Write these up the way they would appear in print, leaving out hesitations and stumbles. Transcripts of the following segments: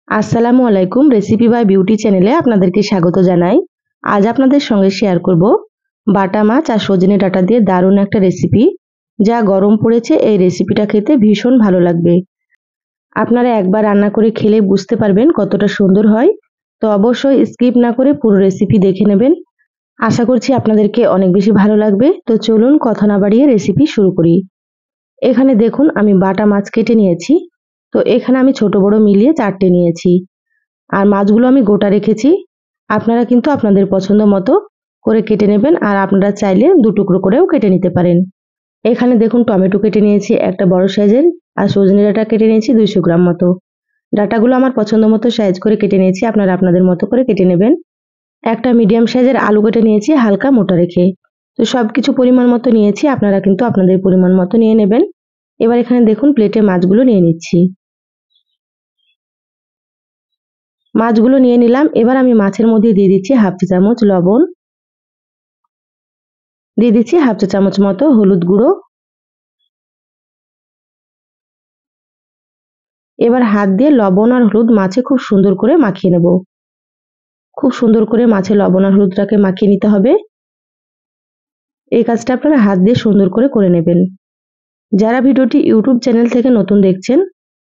আসসালামু আলাইকুম, recipe by beauty চ্যানেলে আপনাদেরকে স্বাগত জানাই। আজ আপনাদের সঙ্গে শেয়ার করব বাটা মাছ আর সজনে ডাঁটা দিয়ে দারুণ একটা রেসিপি। যা গরম পড়েছে, এই রেসিপিটা খেতে ভীষণ ভালো লাগবে। আপনারা একবার রান্না করে খেলে বুঝতে পারবেন কতটা সুন্দর হয়। তো অবশ্যই স্কিপ না করে পুরো রেসিপি দেখে নেবেন। আশা করছি আপনাদেরকে অনেক বেশি ভালো লাগবে। তো চলুন কথা না বাড়িয়ে রেসিপি শুরু করি। এখানে দেখুন আমি বাটা মাছ কেটে নিয়েছি। তো এখানে আমি ছোট বড় মিলিয়ে 4টে নিয়েছি। আর মাছগুলো আমি গোটা রেখেছি। আপনারা কিন্তু আপনাদের পছন্দ মতো করে কেটে নেবেন, আর আপনারা চাইলে 2 টুকরো করেও কেটে নিতে পারেন। এখানে দেখুন টমেটো কেটে নিয়েছি একটা বড় সাইজের, আর সজনে ডাঁটা কেটে নিয়েছি 200 গ্রাম মতো। ডাঁটাগুলো আমার পছন্দ মতো সাইজ করে কেটে নিয়েছি, আপনারা আপনাদের মতো করে কেটে নেবেন। একটা মিডিয়াম সাইজের আলু কেটে নিয়েছি হালকা মোটা রেখে। তো সবকিছু পরিমাণ মতো নিয়েছি, আপনারা কিন্তু আপনাদের পরিমাণ মতো নিয়ে নেবেন। এবার এখানে দেখুন প্লেটে মাছগুলো নিয়ে নিচ্ছি। মাছগুলো নিয়ে নিলাম। এবার আমি মাছের মধ্যে দিয়ে দিচ্ছি হাফ চা চামচ লবণ, দিয়ে দিচ্ছি হাফ চা চামচ মতো হলুদ গুঁড়ো। এবার হাত দিয়ে লবণ আর হলুদ মাছে খুব সুন্দর করে মাখিয়ে নেব। খুব সুন্দর করে মাছে লবণ আর হলুদটাকে মাখিয়ে নিতে হবে। এই কাজটা আপনারা হাত দিয়ে সুন্দর করে করে নেবেন। যারা ভিডিওটি ইউটিউব চ্যানেল থেকে নতুন দেখছেন,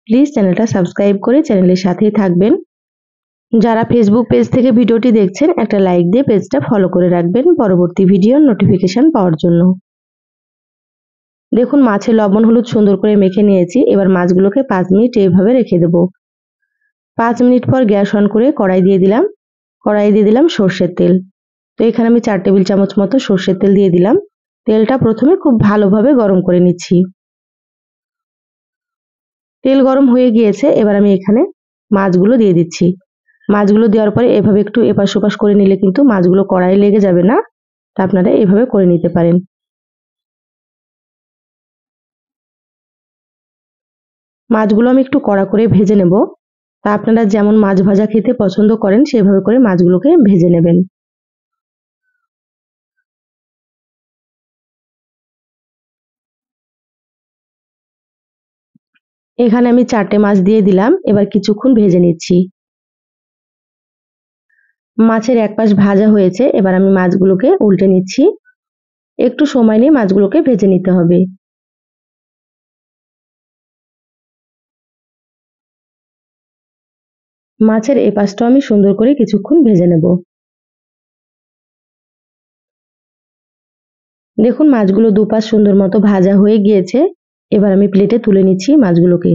প্লিজ চ্যানেলটা সাবস্ক্রাইব করে চ্যানেলের সাথেই থাকবেন। যারা ফেসবুক পেজ থেকে ভিডিওটি দেখছেন, একটা লাইক দিয়ে পেজটা ফলো করে রাখবেন পরবর্তী ভিডিওর নোটিফিকেশন পাওয়ার জন্য। দেখুন মাছে লবণ হলুদ সুন্দর করে মেখে নিয়েছি। এবার মাছগুলোকে 5 মিনিট এইভাবে রেখে দেব। 5 মিনিট পর গ্যাস অন করে কড়াই দিয়ে দিলাম সর্ষের তেল। তো এখানে আমি 4 টেবিল চামচ মতো সর্ষের তেল দিয়ে দিলাম। তেলটা প্রথমে খুব ভালোভাবে গরম করে নিচ্ছি। তেল গরম হয়ে গিয়েছে, এবার আমি এখানে মাছগুলো দিয়ে দিচ্ছি। মাছগুলো দেওয়ার পরে এভাবে একটু এপাশ ওপাশ করে নিলে কিন্তু মাছগুলো কড়াইয়ে লেগে যাবে না। তা আপনারা এভাবে করে নিতে পারেন। মাছগুলো আমি একটু কড়া করে ভেজে নেব। তা আপনারা যেমন মাছ ভাজা খেতে পছন্দ করেন সেভাবে করে মাছগুলোকে ভেজে নেবেন। এখানে আমি 4টে মাছ দিয়ে দিলাম। এবার কিছুক্ষণ ভেজে নিচ্ছি। মাছের এক পাশ ভাজা হয়েছে, এবার আমি মাছগুলোকে উল্টে নিচ্ছি। একটু সময় নিয়ে মাছগুলোকে ভেজে নিতে হবে। মাছের এই পাশটাও আমি সুন্দর করে কিছুক্ষণ ভেজে নেব। দেখুন মাছগুলো দুপাশ সুন্দর মতো ভাজা হয়ে গিয়েছে। এবার আমি প্লেটে তুলে নিচ্ছি মাছগুলোকে।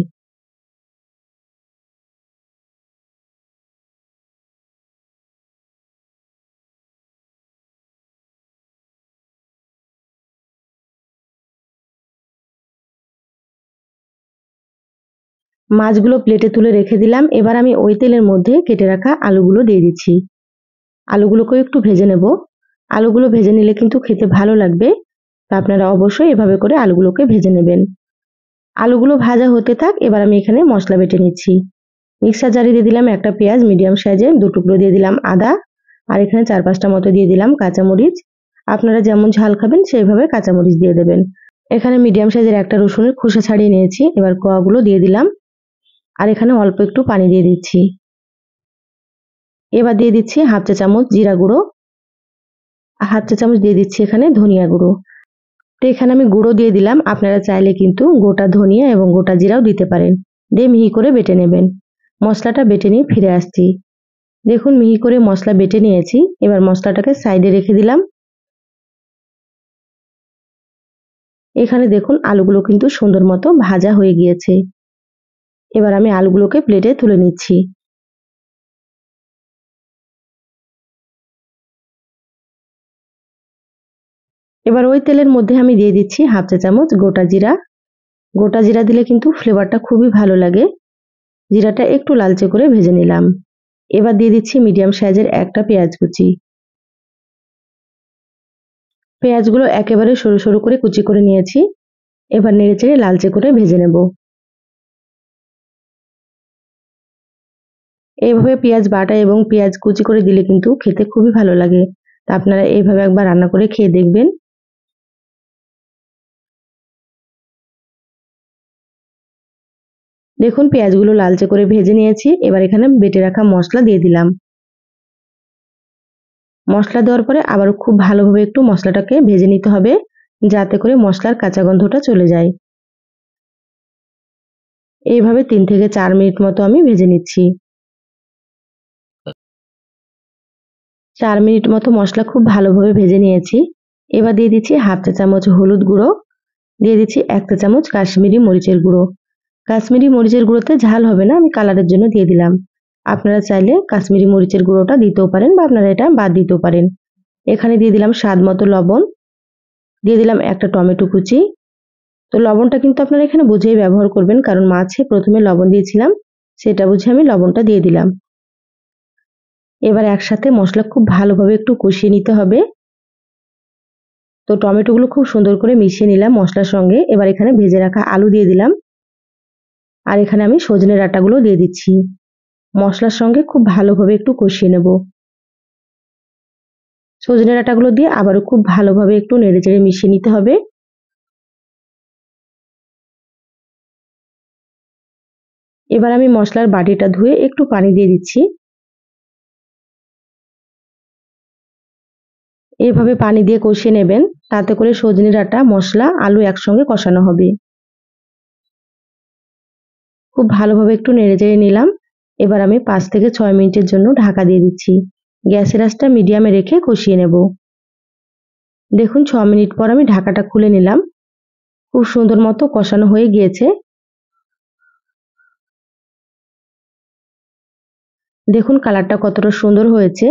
মাছগুলো প্লেটে তুলে রেখে দিলাম। এবার আমি ওই তেলের মধ্যে কেটে রাখা আলুগুলো দিয়ে দিচ্ছি। আলুগুলোকেও একটু ভেজে নেব। আলুগুলো ভেজে নিলে কিন্তু খেতে ভালো লাগবে। তা আপনারা অবশ্যই এভাবে করে আলুগুলোকে ভেজে নেবেন। আলুগুলো ভাজা হতে থাক, এবার আমি এখানে মশলা বেটে নিচ্ছি। মিক্সার জারে দিয়ে দিলাম একটা পেঁয়াজ মিডিয়াম সাইজের, 2 টুকরো দিয়ে দিলাম আদা, আর এখানে 4-5টা মতো দিয়ে দিলাম কাঁচামরিচ। আপনারা যেমন ঝাল খাবেন সেইভাবে কাঁচামরিচ দিয়ে দেবেন। এখানে মিডিয়াম সাইজের একটা রসুনের খোসা ছাড়িয়ে নিয়েছি। এবার কোয়াগুলো দিয়ে দিলাম, আর এখানে অল্প একটু পানি দিয়ে দিচ্ছি। এবার দিয়ে দিচ্ছি হাফ চা চামচ জিরা গুঁড়ো, হাফ চা চামচ দিয়ে দিচ্ছি এখানে ধনিয়া গুঁড়ো। তো এখানে আমি গুঁড়ো দিয়ে দিলাম। আপনারা চাইলে কিন্তু গোটা ধনিয়া এবং গোটা জিরাও দিতে পারেন। দিয়ে মিহি করে বেটে নেবেন। মশলাটা বেটে নিয়ে ফিরে আসছি। দেখুন মিহি করে মশলা বেটে নিয়েছি। এবার মশলাটাকে সাইডে রেখে দিলাম। এখানে দেখুন আলুগুলো কিন্তু সুন্দর মতো ভাজা হয়ে গিয়েছে। এবার আমি আলুগুলোকে প্লেটে তুলে নিচ্ছি। এবার ওই তেলের মধ্যে আমি দিয়ে দিচ্ছি হাফ চা চামচ গোটা জিরা। গোটা জিরা দিলে কিন্তু ফ্লেভারটা খুবই ভালো লাগে। জিরাটা একটু লালচে করে ভেজে নিলাম। এবার দিয়ে দিচ্ছি মিডিয়াম সাইজের একটা পেঁয়াজ কুচি। পেঁয়াজগুলো একেবারে সরু সরু করে কুচি করে নিয়েছি। এবার নেড়েচেড়ে লালচে করে ভেজে নেব। এইভাবে পেঁয়াজ বাটা এবং পেঁয়াজ কুচি করে দিলে কিন্তু খেতে খুবই ভালো লাগে। তা আপনারা এইভাবে একবার রান্না করে খেয়ে দেখবেন। দেখুন পেঁয়াজগুলো লালচে করে ভেজে নিয়েছি। এবার এখানে বেটে রাখা মশলা দিয়ে দিলাম। মশলা দেওয়ার পরে আবারও খুব ভালোভাবে একটু মশলাটাকে ভেজে নিতে হবে, যাতে করে মশলার কাঁচা গন্ধটা চলে যায়। এইভাবে 3 থেকে 4 মিনিট মতো আমি ভেজে নিচ্ছি। 4 মিনিট মতো মশলা খুব ভালোভাবে ভেজে নিয়েছি। এবার দিয়ে দিচ্ছি হাফ চা চামচ হলুদ গুঁড়ো, দিয়ে দিচ্ছি 1 চা চামচ কাশ্মীরি মরিচের গুঁড়ো। কাশ্মীরি মরিচের গুঁড়োতে ঝাল হবে না, আমি কালারের জন্য দিয়ে দিলাম। আপনারা চাইলে কাশ্মীরি মরিচের গুঁড়োটা দিতেও পারেন বা আপনারা এটা বাদ দিতেও পারেন। এখানে দিয়ে দিলাম স্বাদ মতো লবণ, দিয়ে দিলাম একটা টমেটো কুচি। তো লবণটা কিন্তু আপনারা এখানে বুঝেই ব্যবহার করবেন, কারণ মাছে প্রথমে লবণ দিয়েছিলাম, সেটা বুঝে আমি লবণটা দিয়ে দিলাম। এবার একসাথে মশলা খুব ভালোভাবে একটু কষিয়ে নিতে হবে। তো টমেটোগুলো খুব সুন্দর করে মিশিয়ে নিলাম মশলার সঙ্গে। এবার এখানে ভেজে রাখা আলু দিয়ে দিলাম, আর এখানে আমি সজনে ডাঁটাগুলো দিয়ে দিচ্ছি। মশলার সঙ্গে খুব ভালোভাবে একটু কষিয়ে নেব। সজনে ডাঁটাগুলো দিয়ে আবারও খুব ভালোভাবে একটু নেড়েচেড়ে মিশিয়ে নিতে হবে। এবার আমি মশলার বাটিটা ধুয়ে একটু পানি দিয়ে দিচ্ছি। এভাবে পানি দিয়ে কষিয়ে নেবেন, তাতে করে সজনে ডাঁটা, মশলা, আলু একসঙ্গে কষানো হবে। খুব ভালোভাবে একটু নেড়েচেড়ে নিলাম। এবার আমি 5 থেকে 6 মিনিটের জন্য ঢাকা দিয়ে দিচ্ছি। গ্যাসের আঁচটা মিডিয়ামে রেখে কষিয়ে নেব। দেখুন 6 মিনিট পর আমি ঢাকাটা খুলে নিলাম। খুব সুন্দর মতো কষানো হয়ে গিয়েছে। দেখুন কালারটা কতটা সুন্দর হয়েছে।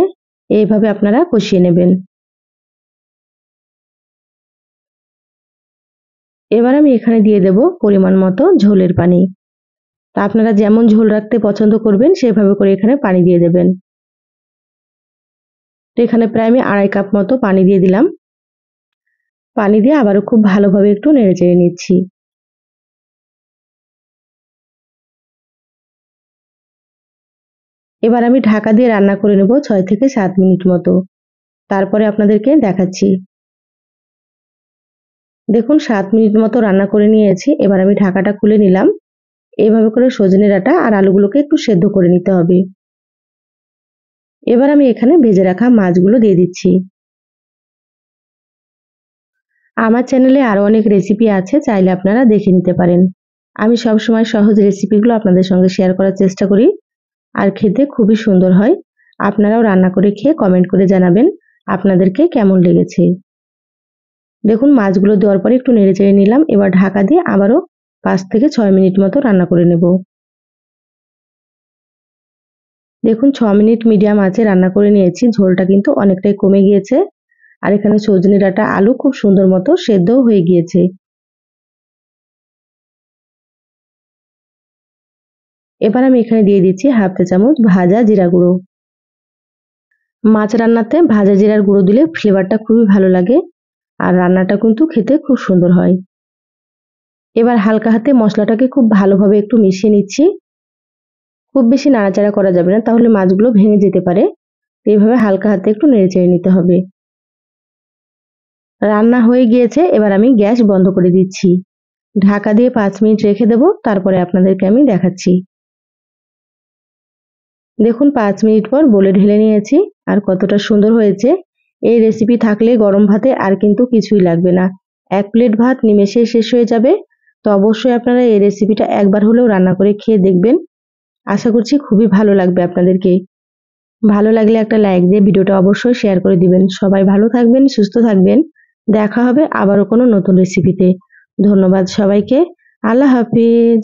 এইভাবে আপনারা কষিয়ে নেবেন। এবার আমি এখানে দিয়ে দেব পরিমাণ মতো ঝোলের পানি। তা আপনারা যেমন ঝোল রাখতে পছন্দ করবেন সেভাবে করে এখানে পানি দিয়ে দেবেন। তো এখানে প্রায় আমি 2.5 কাপ মতো পানি দিয়ে দিলাম। পানি দিয়ে আবারও খুব ভালোভাবে একটু নেড়েচেড়ে নিচ্ছি। এবার আমি ঢাকা দিয়ে রান্না করে নেব 6 থেকে 7 মিনিট মতো। তারপরে আপনাদেরকে দেখাচ্ছি। দেখুন 7 মিনিট মতো রান্না করে নিয়েছি। এবার আমি ঢাকাটা খুলে নিলাম। এইভাবে করে সজনে ডাঁটা আর আলুগুলোকে একটু সেদ্ধ করে নিতে হবে। এবার আমি এখানে ভেজে রাখা মাছগুলো দিয়ে দিচ্ছি। আমার চ্যানেলে আরো অনেক রেসিপি আছে, চাইলে আপনারা দেখে নিতে পারেন। আমি সবসময় সহজ রেসিপিগুলো আপনাদের সঙ্গে শেয়ার করার চেষ্টা করি, আর খেতে খুবই সুন্দর হয়। আপনারাও রান্না করে খেয়ে কমেন্ট করে জানাবেন আপনাদেরকে কেমন লেগেছে। দেখুন মাছগুলো দেওয়ার পরে একটু নেড়েচেড়ে নিলাম। এবার ঢাকা দিয়ে আবারও 5 থেকে 6 মিনিট মতো রান্না করে নেব। দেখুন 6 মিনিট মিডিয়াম আঁচে রান্না করে নিয়েছি। ঝোলটা কিন্তু অনেকটাই কমে গিয়েছে। আর এখানে সজনে ডাঁটা, আলু খুব সুন্দর মতো সেদ্ধও হয়ে গিয়েছে। এবার আমি এখানে দিয়ে দিচ্ছি হাফ চা চামচ ভাজা জিরা গুঁড়ো। মাছ রান্নাতে ভাজা জিরার গুঁড়ো দিলে ফ্লেভারটা খুবই ভালো লাগে, আর রান্নাটা কিন্তু খেতে খুব সুন্দর হয়। এবার হালকা হাতে মশলাটাকে খুব ভালোভাবে একটু মিশিয়ে নিচ্ছি। খুব বেশি নাড়াচাড়া করা যাবে না, তাহলে মাছগুলো ভেঙে যেতে পারে। এইভাবে হালকা হাতে একটু নেড়েচেড়ে নিতে হবে। রান্না হয়ে গিয়েছে, এবার আমি গ্যাস বন্ধ করে দিচ্ছি। ঢাকা দিয়ে 5 মিনিট রেখে দেব, তারপরে আপনাদেরকে আমি দেখাচ্ছি। দেখুন 5 মিনিট পর বলে ঢেলে নিয়েছি, আর কতটা সুন্দর হয়েছে। এই রেসিপি থাকলে গরম ভাতে আর কিন্তু কিছুই লাগবে না। 1 প্লেট ভাত নিমেষেই শেষ হয়ে যাবে। তো অবশ্যই আপনারা এই রেসিপিটা একবার হলেও রান্না করে খেয়ে দেখবেন। আশা করছি খুবই ভালো লাগবে আপনাদেরকে। ভালো লাগলে একটা লাইক দিয়ে ভিডিওটা অবশ্যই শেয়ার করে দিবেন। সবাই ভালো থাকবেন, সুস্থ থাকবেন। দেখা হবে আবারও কোনো নতুন রেসিপিতে। ধন্যবাদ সবাইকে। আল্লাহ হাফিজ।